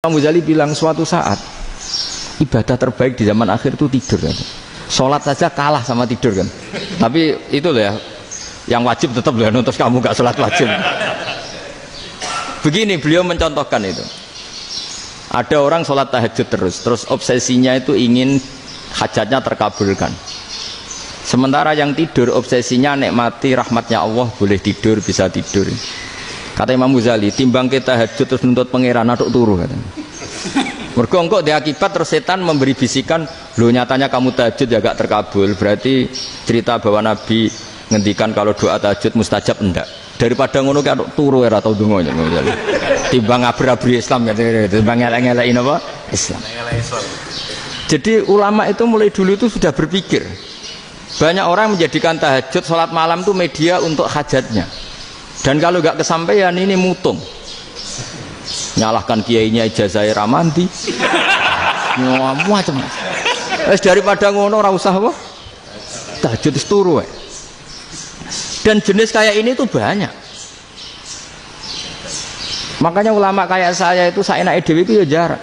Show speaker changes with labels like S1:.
S1: Imam Ghazali bilang suatu saat ibadah terbaik di zaman akhir itu tidur kan. Sholat saja kalah sama tidur kan. Tapi itu loh ya, yang wajib tetap loh, terus kamu gak sholat wajib. Begini beliau mencontohkan itu. Ada orang sholat tahajud terus obsesinya itu ingin hajatnya terkabulkan. Sementara yang tidur obsesinya nikmati rahmatnya Allah, boleh tidur, bisa tidur. Kata Imam Ghazali, timbang kita tahajud terus nuntut pangeran aduk turu katanya. Mergo engko dia akibat terus setan memberi bisikan, "Lho nyatanya kamu tahajud ya gak terkabul." Berarti cerita bahwa Nabi ngendikan kalau doa tahajud mustajab enggak. Daripada ngono ki aduk turu ora tau ndonga ya Ghazali. Timbang abri-abri Islam ya, timbang elek-elekin apa? Islam. Jadi ulama itu mulai dulu itu sudah berpikir. Banyak orang menjadikan tahajud, sholat malam itu media untuk hajatnya. Dan kalau nggak kesampaian ini mutung, nyalahkan kiainya ijazah ramandi, macam. Daripada ngono ora usah apa, tahajud turu. Dan jenis kayak ini tuh banyak. Makanya ulama kayak saya itu saenake dhewe itu ya jarak.